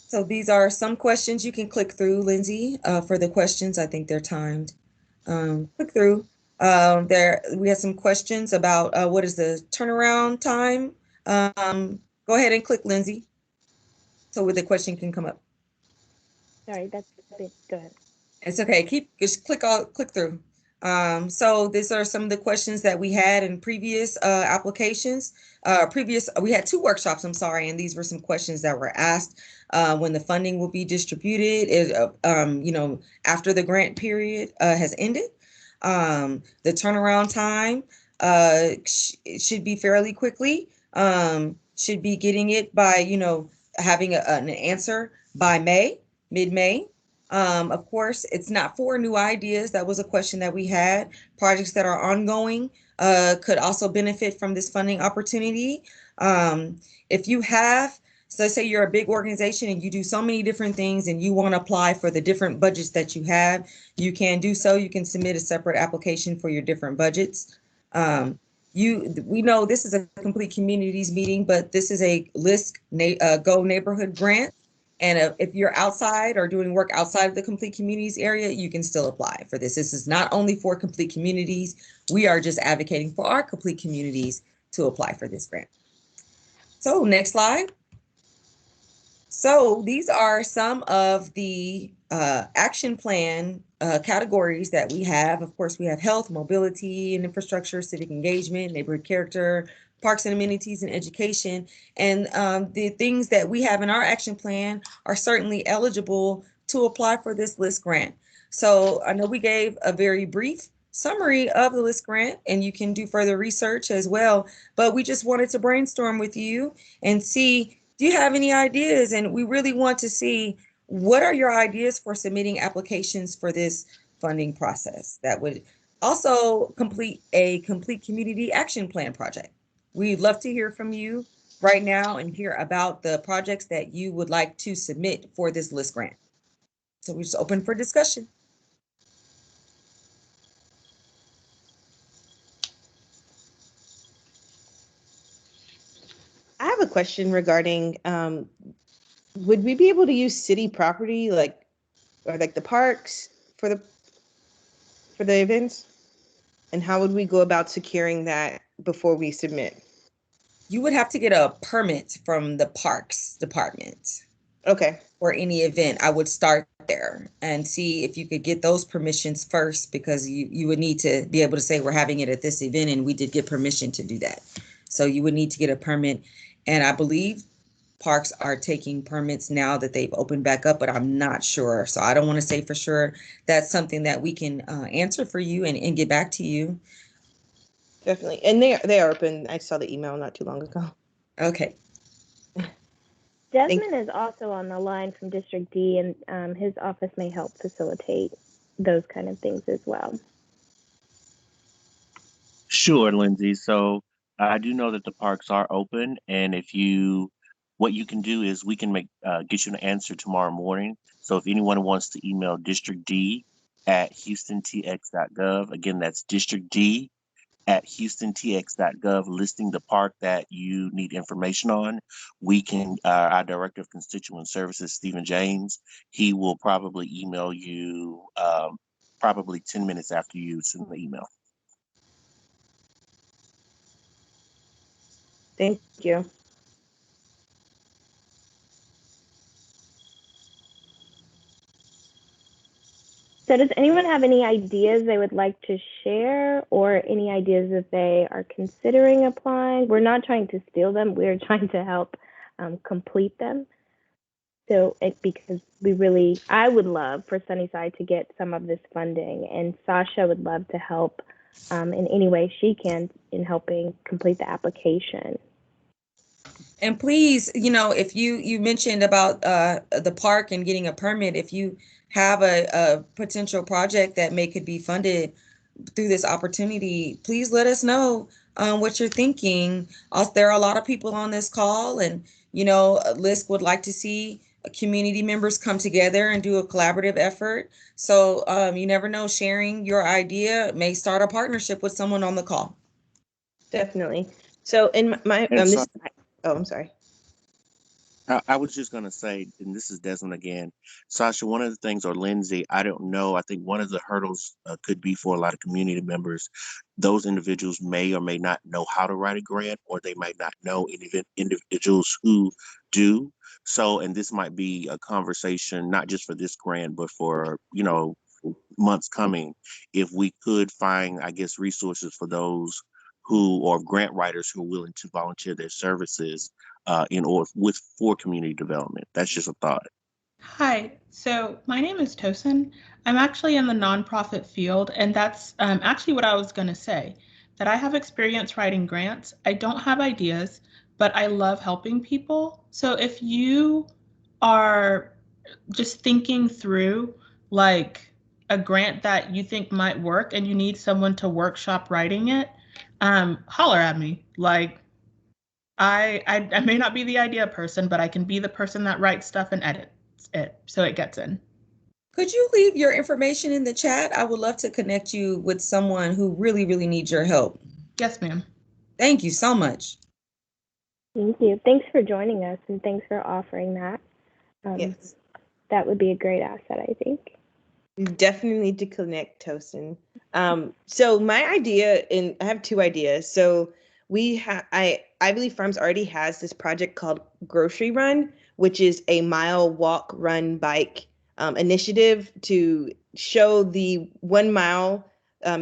So these are some questions you can click through, Lindsay, for the questions. I think they're timed. Click through. We have some questions about what is the turnaround time. Go ahead and click, Lindsay, so the question can come up. Sorry, that's a bit good. It's okay. Just click through. So these are some of the questions that we had in previous applications. We had 2 workshops, I'm sorry, and these were some questions that were asked when the funding will be distributed, you know, after the grant period has ended. The turnaround time should be fairly quickly. Should be getting it by, you know, having an answer by mid-May. Of course, it's not for new ideas. That was a question that we had. Projects that are ongoing could also benefit from this funding opportunity. If you have, so let's say you're a big organization and you do so many different things and you want to apply for the different budgets that you have, you can do so. You can submit a separate application for your different budgets. We know this is a complete communities meeting, but this is a LISC Go Neighborhood grant. And if you're outside or doing work outside of the complete communities area, you can still apply for this. This is not only for complete communities. We are just advocating for our complete communities to apply for this grant. So next slide. So these are some of the action plan categories that we have. Of course, we have health, mobility, and infrastructure, civic engagement, neighborhood character, parks and amenities, and education. And the things that we have in our action plan are certainly eligible to apply for this LISC grant. So I know we gave a very brief summary of the LISC grant, and you can do further research as well. But we just wanted to brainstorm with you and see, do you have any ideas? And we really want to see, what are your ideas for submitting applications for this funding process that would also complete a complete community action plan project? We'd love to hear from you right now and hear about the projects that you would like to submit for this LISC grant. So we're just open for discussion. I have a question regarding, would we be able to use city property, like, or like the parks for the events? And how would we go about securing that before we submit? You would have to get a permit from the Parks Department. Okay. For any event. I would start there and see if you could get those permissions first, because you would need to be able to say, we're having it at this event and we did get permission to do that. So you would need to get a permit. And I believe parks are taking permits now that they've opened back up, but I'm not sure. So I don't want to say for sure. That's something that we can answer for you and get back to you. Definitely. And they are open. I saw the email not too long ago. Okay. Desmond is also on the line from District D, and his office may help facilitate those kind of things as well. Sure, Lindsay. So I do know that the parks are open, and what you can do is we can get you an answer tomorrow morning. So if anyone wants to email District D at houstontx.gov, again, that's District D at houstontx.gov, listing the park that you need information on. We can, our Director of Constituent Services, Stephen James, he will probably email you probably 10 minutes after you send the email. Thank you. So does anyone have any ideas they would like to share, or any ideas that they are considering applying? We're not trying to steal them. We're trying to help complete them. So because I would love for Sunnyside to get some of this funding, and Sasha would love to help in any way she can in helping complete the application. And please, if you mentioned about the park and getting a permit, if you have a potential project that could be funded through this opportunity, please let us know what you're thinking. There are a lot of people on this call, and LISC would like to see community members come together and do a collaborative effort. So you never know, sharing your idea may start a partnership with someone on the call. Definitely. So in my I'm sorry. I was just going to say, and this is Desmond again, Sasha, one of the things, or Lindsay, I don't know, I think one of the hurdles could be for a lot of community members. Those individuals may or may not know how to write a grant, or they might not know individuals who do. So, and this might be a conversation, not just for this grant, but for, months coming, if we could find, I guess, resources for those or grant writers who are willing to volunteer their services for community development. That's just a thought. Hi, so my name is Tosin. I'm actually in the nonprofit field, and that's actually what I was going to say, that I have experience writing grants. I don't have ideas, but I love helping people. So if you are just thinking through like a grant that you think might work and you need someone to workshop writing it, holler at me. Like, I may not be the idea person, but I can be the person that writes stuff and edits it so it gets in. Could you leave your information in the chat? I would love to connect you with someone who really, really needs your help. Yes, ma'am. Thank you so much. Thank you. Thanks for joining us, and thanks for offering that. Yes. That would be a great asset, I think. We definitely need to connect, Tosin. So my idea, and I have two ideas. So Ivy Leaf Farms already has this project called Grocery Run, which is a mile walk, run, bike initiative to show the 1 mile,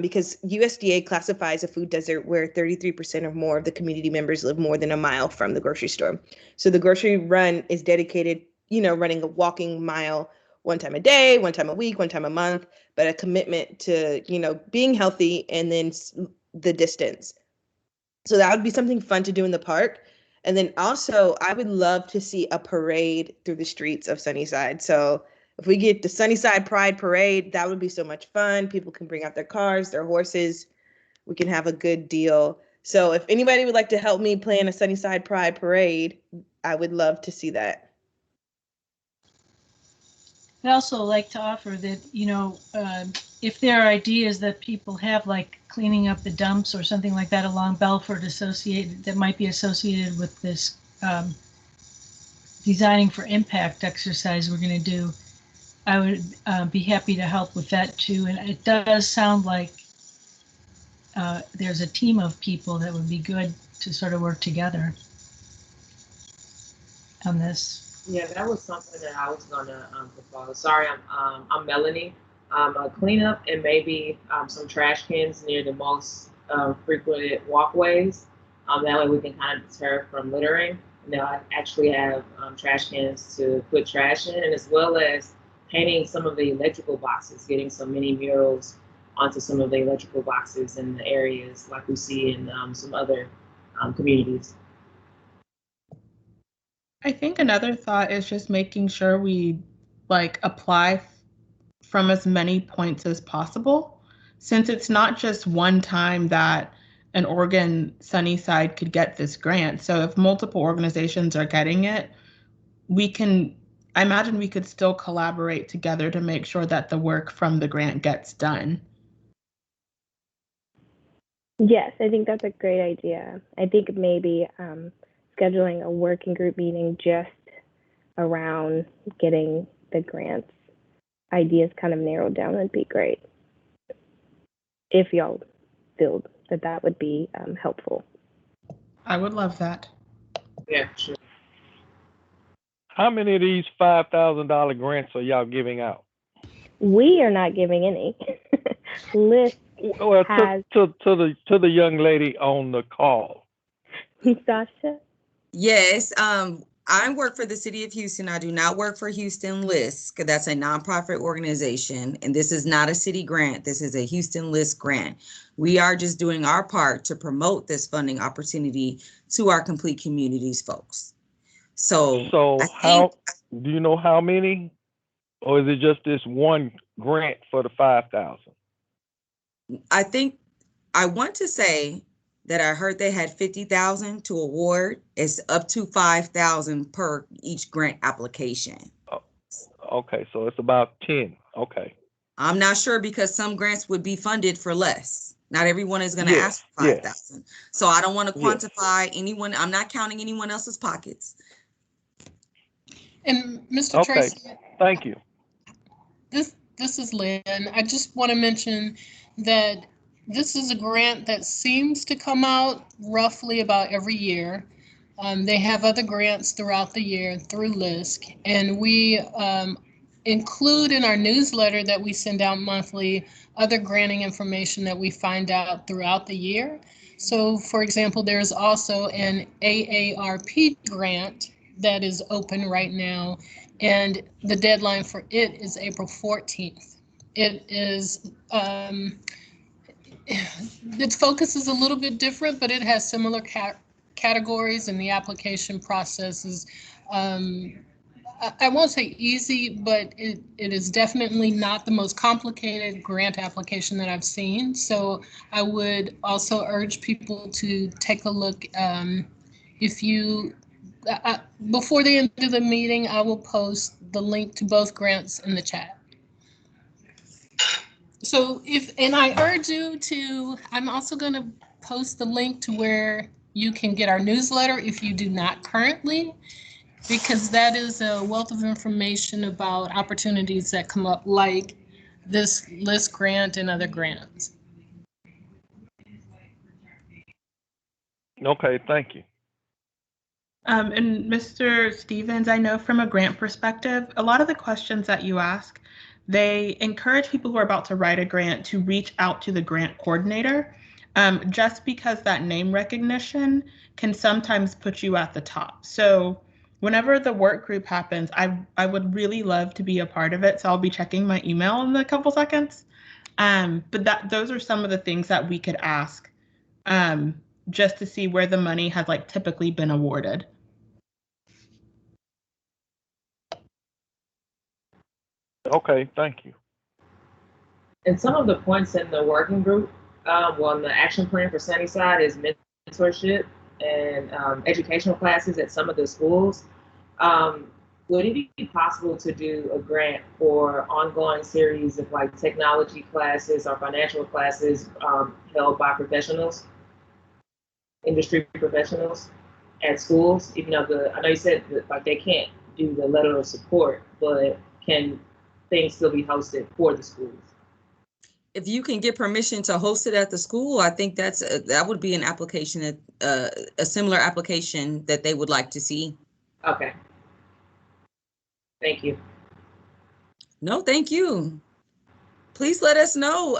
because USDA classifies a food desert where 33% or more of the community members live more than a mile from the grocery store. So the Grocery Run is dedicated, running a walking mile 1 time a day, 1 time a week, 1 time a month, but a commitment to, being healthy and then the distance. So that would be something fun to do in the park. And then also, I would love to see a parade through the streets of Sunnyside. So if we get the Sunnyside Pride Parade, that would be so much fun. People can bring out their cars, their horses. We can have a good deal. So if anybody would like to help me plan a Sunnyside Pride Parade, I would love to see that. I'd also like to offer that, if there are ideas that people have, like cleaning up the dumps or something like that along Belford that might be associated with this designing for impact exercise we're going to do, I would be happy to help with that too. And it does sound like there's a team of people that would be good to sort of work together on this. Yeah, that was something that I was gonna propose. Sorry, I'm Melanie. A cleanup and maybe some trash cans near the most frequented walkways. That way we can kind of deter from littering. And they'll actually have trash cans to put trash in, and as well as painting some of the electrical boxes, getting some mini murals onto some of the electrical boxes in the areas like we see in some other communities. I think another thought is just making sure we apply from as many points as possible, since it's not just one time that an Oregon Sunnyside could get this grant. So if multiple organizations are getting it, I imagine we could still collaborate together to make sure that the work from the grant gets done. Yes, I think that's a great idea. I think maybe scheduling a working group meeting just around getting the grants ideas kind of narrowed down would be great. If y'all feel that would be helpful. I would love that. Yeah, sure. How many of these $5,000 grants are y'all giving out? We are not giving any. LISC has to the young lady on the call. Sasha? Yes, I work for the city of Houston. I do not work for Houston LISC. That's a nonprofit organization, and this is not a city grant. This is a Houston LISC grant. We are just doing our part to promote this funding opportunity to our complete communities folks. So do you know how many, or is it just this one grant for the 5,000? I want to say that I heard they had 50,000 to award. It's up to 5,000 per each grant application. Oh, okay, so it's about 10. Okay. I'm not sure because some grants would be funded for less. Not everyone is going to ask for 5,000. So I don't want to quantify anyone. I'm not counting anyone else's pockets. And Mr. Tracy. Thank you. This is Lynn. I just want to mention that this is a grant that seems to come out roughly about every year. They have other grants throughout the year through LISC, and we include in our newsletter that we send out monthly other granting information that we find out throughout the year. So, for example, there's also an AARP grant that is open right now, and the deadline for it is April 14th. It is its focus is a little bit different, but it has similar categories, and the application process is, I won't say easy, but it is definitely not the most complicated grant application that I've seen. So I would also urge people to take a look. If you, before the end of the meeting, I will post the link to both grants in the chat. So and I urge you to, I'm also going to post the link to where you can get our newsletter if you do not currently, because that is a wealth of information about opportunities that come up like this LISC grant and other grants. Okay, thank you. And Mr. Stevens, I know from a grant perspective, a lot of the questions that you ask, they encourage people who are about to write a grant to reach out to the grant coordinator, just because that name recognition can sometimes put you at the top. So whenever the work group happens, I would really love to be a part of it. So I'll be checking my email in a couple seconds. But those are some of the things that we could ask, just to see where the money has like typically been awarded. Okay, thank you. And some of the points in the working group, well, in the action plan for Sunnyside is mentorship and educational classes at some of the schools. Would it be possible to do a grant for ongoing series of like technology classes or financial classes held by professionals, industry professionals at schools? Even though I know you said that like they can't do the letter of support, but can things still be hosted for the schools? If you can get permission to host it at the school, I think that would be an application, a similar application that they would like to see. Okay. Thank you. No, thank you. Please let us know,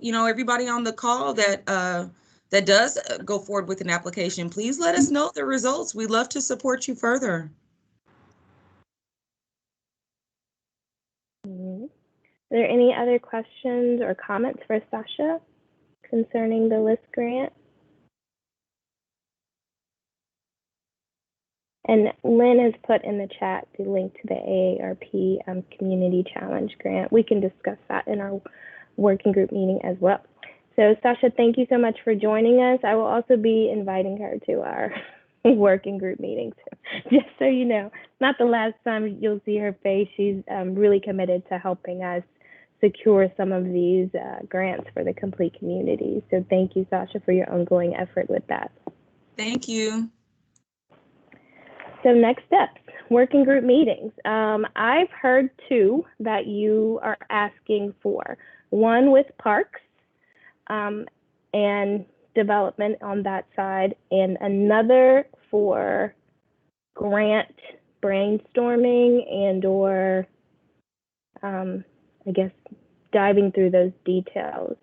everybody on the call that does go forward with an application, please let us know the results. We'd love to support you further. Are there any other questions or comments for Sasha concerning the LISC grant? And Lynn has put in the chat the link to the AARP Community Challenge grant. We can discuss that in our working group meeting as well. So Sasha, thank you so much for joining us. I will also be inviting her to our working group meetings, just so you know. Not the last time you'll see her face. She's really committed to helping us secure some of these grants for the complete community. So thank you, Sasha, for your ongoing effort with that. Thank you. So next steps, working group meetings. I've heard two that you are asking for. One with parks and development on that side, and another for grant brainstorming and or I guess diving through those details.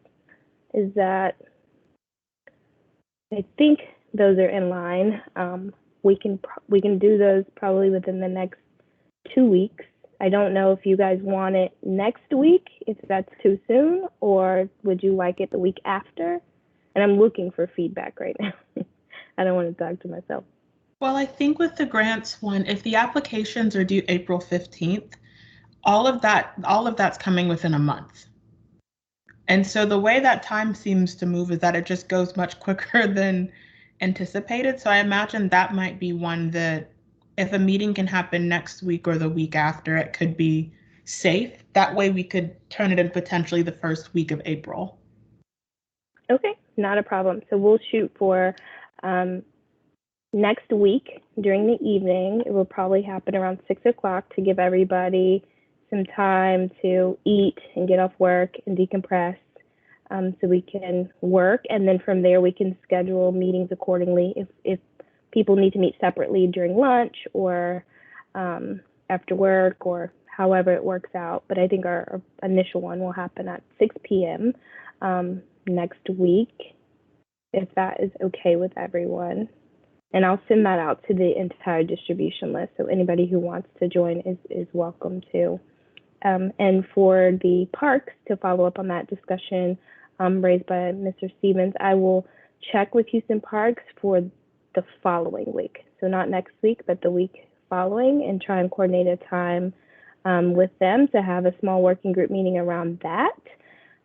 Is that, I think those are in line. We can do those probably within the next 2 weeks. I don't know if you guys want it next week, if that's too soon, or would you like it the week after? And I'm looking for feedback right now. I don't want to talk to myself. Well, I think with the grants one, if the applications are due April 15th, all of that's coming within a month. And so the way that time seems to move is that it just goes much quicker than anticipated. So I imagine that might be one that if a meeting can happen next week or the week after, it could be safe. That way we could turn it in potentially the first week of April. Okay, not a problem. So we'll shoot for next week during the evening. It will probably happen around 6 o'clock to give everybody some time to eat and get off work and decompress, so we can work. And then from there, we can schedule meetings accordingly if people need to meet separately during lunch or after work or however it works out. But I think our initial one will happen at 6 p.m. Next week, if that is okay with everyone. And I'll send that out to the entire distribution list. So anybody who wants to join is welcome to. And for the parks, to follow up on that discussion raised by Mr. Stevens, I will check with Houston Parks for the following week. So not next week, but the week following, and try and coordinate a time with them to have a small working group meeting around that.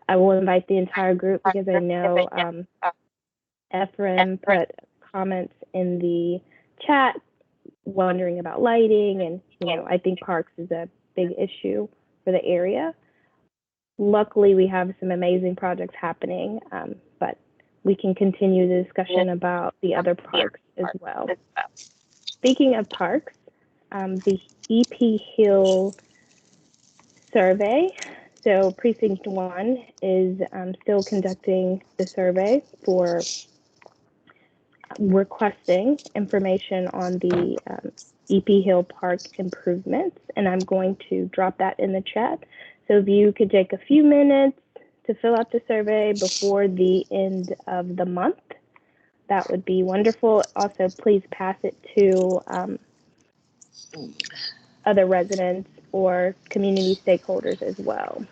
I will invite the entire group because I know Ephraim put comments in the chat wondering about lighting, and I think parks is a big issue for the area. Luckily, we have some amazing projects happening, but we can continue the discussion about the other parks as well. Speaking of parks, the EP Hill survey. So Precinct 1 is still conducting the survey for requesting information on the EP Hill Park improvements, and I'm going to drop that in the chat. So if you could take a few minutes to fill out the survey before the end of the month, that would be wonderful. Also, please pass it to other residents or community stakeholders as well.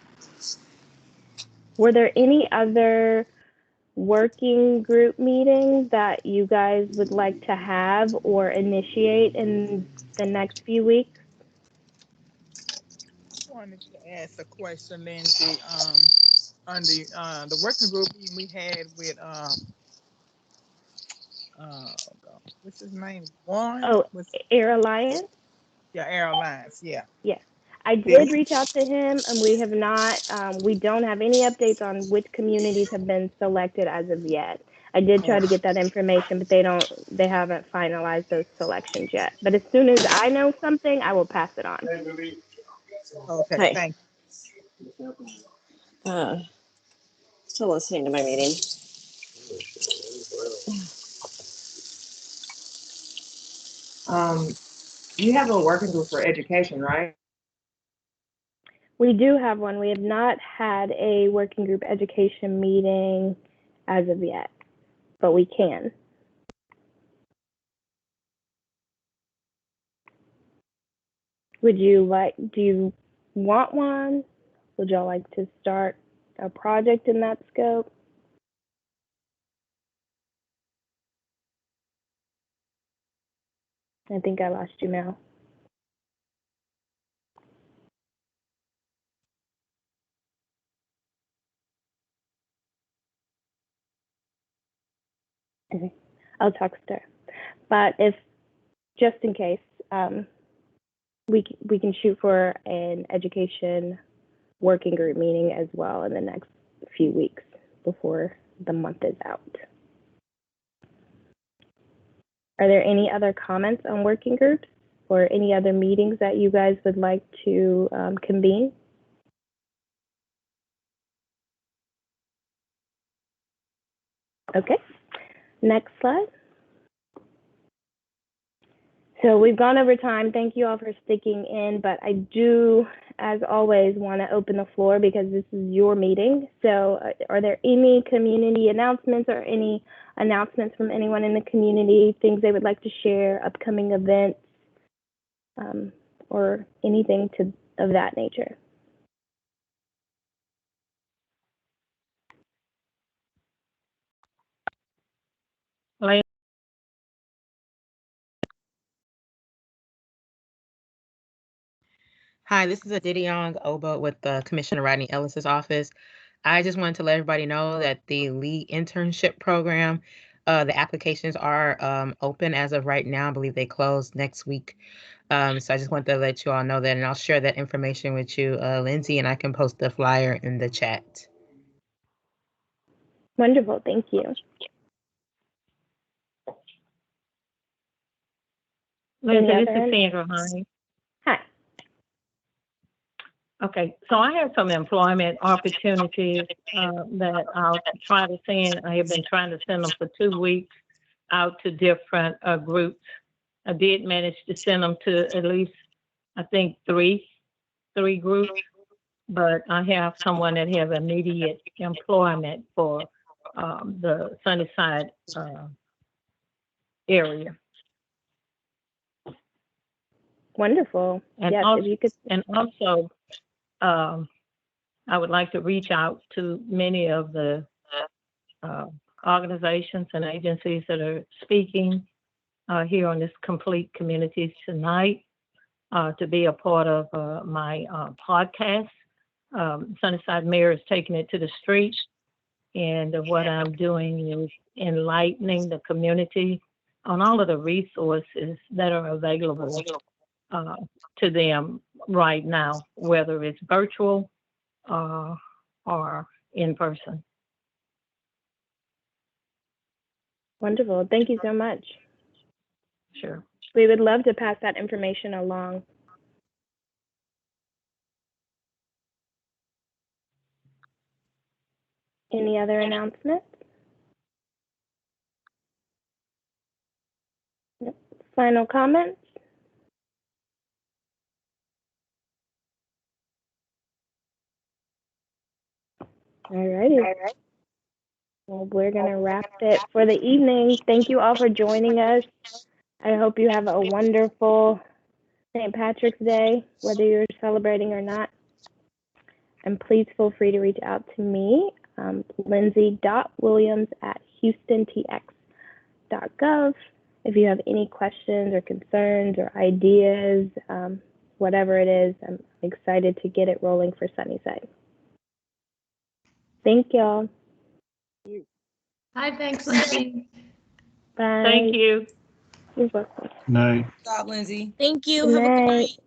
Were there any other working group meetings that you guys would like to have or initiate in the next few weeks? I wanted to ask a question, Lindsay. On the working group meeting we had with what's his name? Warren? Oh, Air Alliance? Yeah, Air Alliance, yeah. Yes. I did reach out to him, and we have not, we don't have any updates on which communities have been selected as of yet. I did try to get that information, but they haven't finalized those selections yet. But as soon as I know something, I will pass it on. Okay, Hi. thank you. Still listening to my meeting. You have a working group for education, right? We do have one. We have not had a working group education meeting as of yet, but we can. Do you want one? Would y'all like to start a project in that scope? I think I lost you now. Okay, I'll talk to her. But if, just in case, we can shoot for an education working group meeting as well in the next few weeks before the month is out. Are there any other comments on working groups or any other meetings that you guys would like to convene? Okay, next slide. So we've gone over time. Thank you all for sticking in, but I do, as always, want to open the floor because this is your meeting. So are there any community announcements or any announcements from anyone in the community, things they would like to share, upcoming events, or anything of that nature? Hi, this is Adidiong Oba with Commissioner Rodney Ellis's office. I just wanted to let everybody know that the Lee internship program, the applications are open as of right now. I believe they close next week. So I just wanted to let you all know that, and I'll share that information with you, Lindsay, and I can post the flyer in the chat. Wonderful, thank you. Lindsay, this is Sandra Honey. Hi. Okay, so I have some employment opportunities that I'll try to send. I have been trying to send them for 2 weeks out to different groups. I did manage to send them to at least, I think, three groups, but I have someone that has immediate employment for the Sunnyside area. Wonderful. And yes, also, if you could. And also, I would like to reach out to many of the organizations and agencies that are speaking here on this Complete Communities tonight to be a part of my podcast. Sunnyside Mayor is taking it to the streets, and what I'm doing is enlightening the community on all of the resources that are available to them right now, whether it's virtual or in person. Wonderful. Thank you so much. Sure. We would love to pass that information along. Any other announcements? Final comments? All righty. Well, we're going to wrap it for the evening. Thank you all for joining us. I hope you have a wonderful St. Patrick's Day, whether you're celebrating or not. And please feel free to reach out to me, lindsay.williams@houstontx.gov. If you have any questions or concerns or ideas, whatever it is, I'm excited to get it rolling for Sunnyside. Thank y'all. Hi, thanks, Lindsay. Bye. Thank you. You're welcome. Night. Good job, Lindsay. Thank you. Good Have a good night. night.